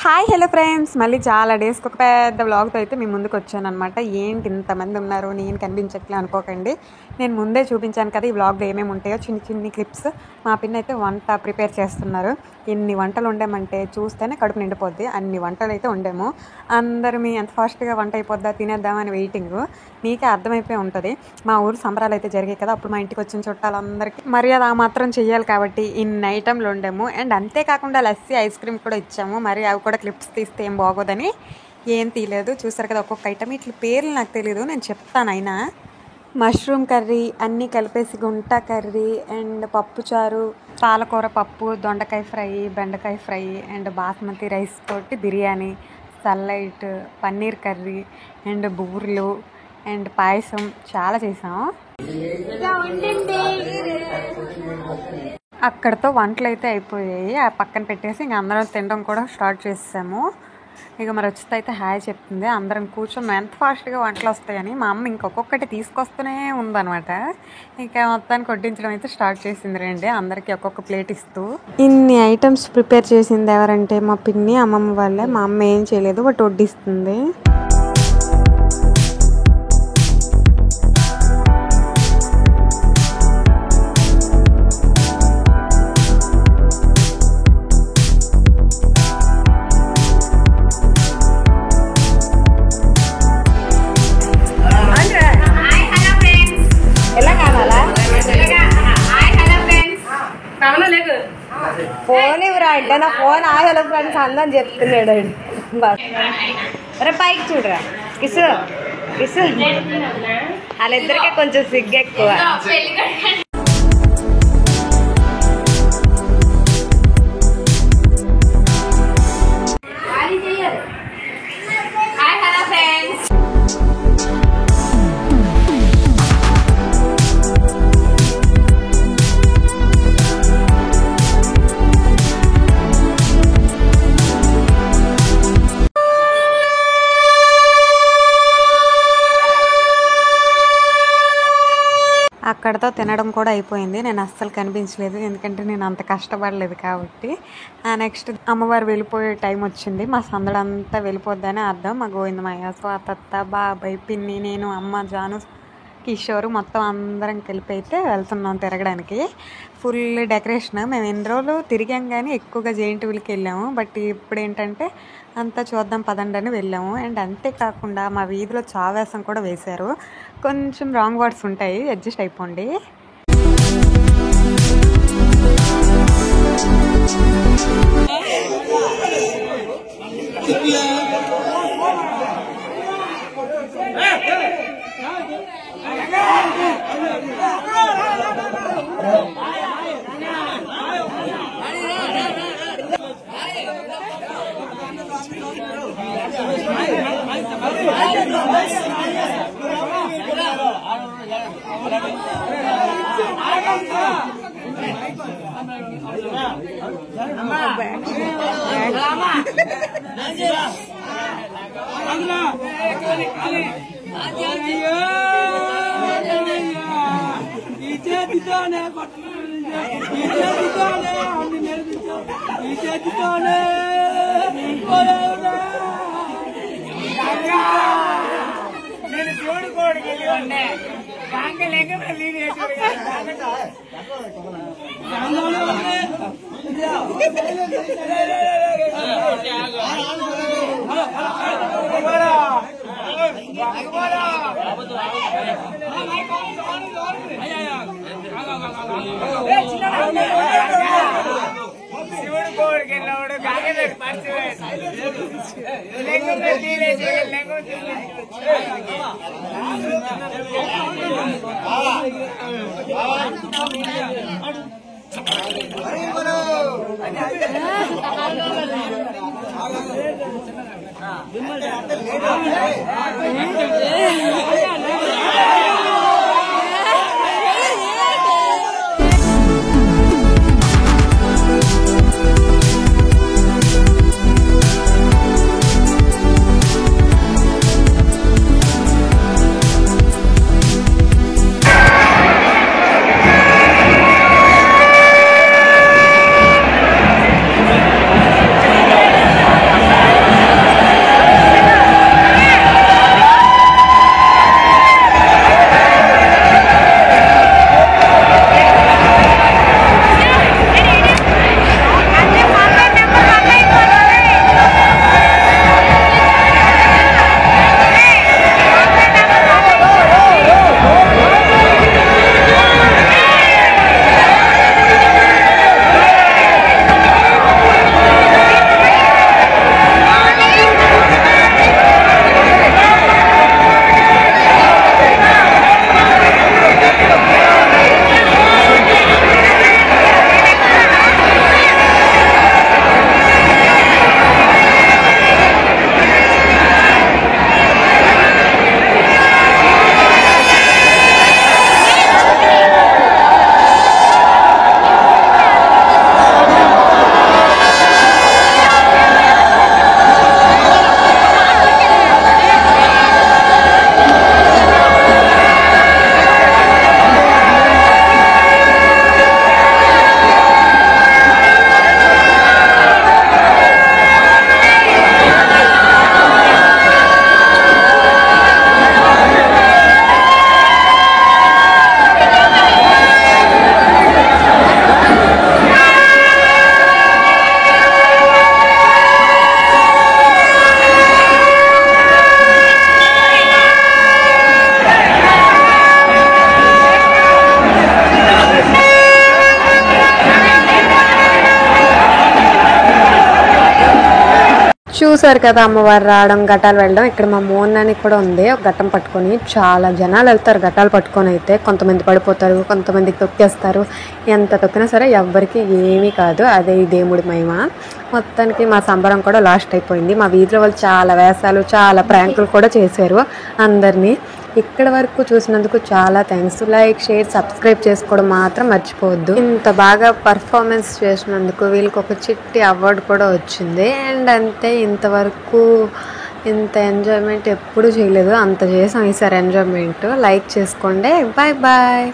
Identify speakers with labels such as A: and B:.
A: Hi hello friends, మళ్ళీ చాలా డేస్కి ఒక పెద్ద వ్లాగ్తో అయితే మీ ముందుకు వచ్చాను అనమాట. ఏంటి ఇంతమంది ఉన్నారు, నేను కనిపించట్లే అనుకోకండి. నేను ముందే చూపించాను కదా ఈ వ్లాగ్లో ఏమేమి ఉంటాయో, చిన్ని చిన్ని క్లిప్స్. మా పిన్ని అయితే వంట ప్రిపేర్ చేస్తున్నారు. ఎన్ని వంటలు వండామంటే చూస్తేనే కడుపు నిండిపోద్ది. అన్ని వంటలు అయితే వండాము. అందరం ఎంత ఫాస్ట్గా వంట అయిపోద్దా తినేద్దామని వెయిటింగ్. మీకే అర్థమైపోయి ఉంటుంది. మా ఊరు సంబరాలు అయితే జరిగాయి కదా, అప్పుడు మా ఇంటికి వచ్చిన చుట్టాలందరికీ మర్యాద ఆ మాత్రం చెయ్యాలి కాబట్టి ఇన్ని ఐటెంలు వండాము. అండ్ అంతేకాకుండా లస్సీ ఐస్ క్రీమ్ కూడా ఇచ్చాము. మరి అవి కూడా క్లిప్స్ తీస్తే ఏం బాగోదని ఏం తీయలేదు. చూసారు కదా ఒక్కొక్క ఐటమ్. ఇట్లా పేర్లు నాకు తెలీదు, నేను చెప్తాను. అయినా మష్రూమ్ కర్రీ అన్నీ కలిపేసి గుంట కర్రీ అండ్ పప్పుచారు, పాలకూర పప్పు, దొండకాయ ఫ్రై, బెండకాయ ఫ్రై అండ్ బాస్మతి రైస్ తోటి బిర్యానీ, సల్లైట్, పన్నీర్ కర్రీ అండ్ బూరెలు అండ్ పాయసం చాలా చేసాము. అక్కడతో వంటలు అయితే అయిపోయాయి. ఆ పక్కన పెట్టేసి ఇంక అందరం తినడం కూడా స్టార్ట్ చేసాము. ఇక మరి వచ్చితే అయితే హాయ్ చెప్తుంది. అందరం కూర్చొని ఎంత ఫాస్ట్గా వంటలు వస్తాయని మా అమ్మ ఇంకొకటి తీసుకొస్తూనే ఉందనమాట. ఇక మొత్తానికి వడ్డించడం అయితే స్టార్ట్ చేసింది. రండి అందరికీ ఒక్కొక్క ప్లేట్ ఇస్తూ. ఇన్ని ఐటమ్స్ ప్రిపేర్ చేసింది ఎవరంటే మా పిన్ని, అమ్మమ్మ వాళ్ళే. మా అమ్మ ఏం చేయలేదు, బట్ వడ్డిస్తుంది.
B: ఫోన్ ఇవ్వరా అంటే నా ఫోన్ హలో ఫ్రెండ్స్ అందని చెప్తున్నాడు. అరే పైకి చూడరా కిసు కిసు. వాళ్ళిద్దరికే కొంచెం సిగ్గు ఎక్కువ.
A: అక్కడతో తినడం కూడా అయిపోయింది. నేను అస్సలు కనిపించలేదు, ఎందుకంటే నేను అంత కష్టపడలేదు కాబట్టి. నెక్స్ట్ అమ్మవారు వెళ్ళిపోయే టైం వచ్చింది. మా సందడంతా వెళ్ళిపోద్దని అర్థం. మా గోవిందమయ్య, స్వాతత్త, బాబాయ్, పిన్ని, నేను, అమ్మ, జాను, కిషోరు మొత్తం అందరం కలిపి అయితే వెళ్తున్నాం తిరగడానికి. Full decoration. మేము ఎన్ని రోజులు తిరిగాం కానీ ఎక్కువగా జెయింట్ వీల్కి వెళ్ళాము. బట్ ఇప్పుడు ఏంటంటే అంతా చూద్దాం పదండి అని వెళ్ళాము. అండ్ అంతేకాకుండా మా వీధిలో చావేసం కూడా వేశారు. కొంచెం రాంగ్ వర్డ్స్ ఉంటాయి, అడ్జస్ట్ అయిపోండి.
C: నేను చూడు కోడికి వెళ్ళి ఉండే కాంగలేక శివుడు కోడికి వెళ్ళాడు కాంగలే
A: చూసారు కదా అమ్మవారు రావడం, ఘటాలు వెళ్ళడం. ఇక్కడ మా మోన్నానికి కూడా ఉంది ఒక ఘట్టం పట్టుకొని. చాలా జనాలు వెళ్తారు ఘటాలు పట్టుకొని. అయితే కొంతమంది పడిపోతారు, కొంతమంది తొక్కేస్తారు. ఎంత తొక్కినా సరే ఎవ్వరికి ఏమీ కాదు. అదే ఈ దేవుడి మహిమ. మొత్తానికి మా సంబరం కూడా లాస్ట్ అయిపోయింది. మా వీధిలో వాళ్ళు చాలా వేషాలు, చాలా ప్రాంకులు కూడా చేశారు అందరినీ. ఇక్కడ వరకు చూసినందుకు చాలా థ్యాంక్స్. లైక్, షేర్, సబ్స్క్రైబ్ చేసుకోవడం మాత్రం మర్చిపోవద్దు. ఇంత బాగా పర్ఫార్మెన్స్ చేసినందుకు వీళ్ళకి ఒక చిట్టి అవార్డు కూడా వచ్చింది. అండ్ అంతే, ఇంతవరకు ఇంత ఎంజాయ్మెంట్ ఎప్పుడు చేయలేదు. అంత చేసాం ఈసారి ఎంజాయ్మెంట్. లైక్ చేసుకోండి. Bye bye.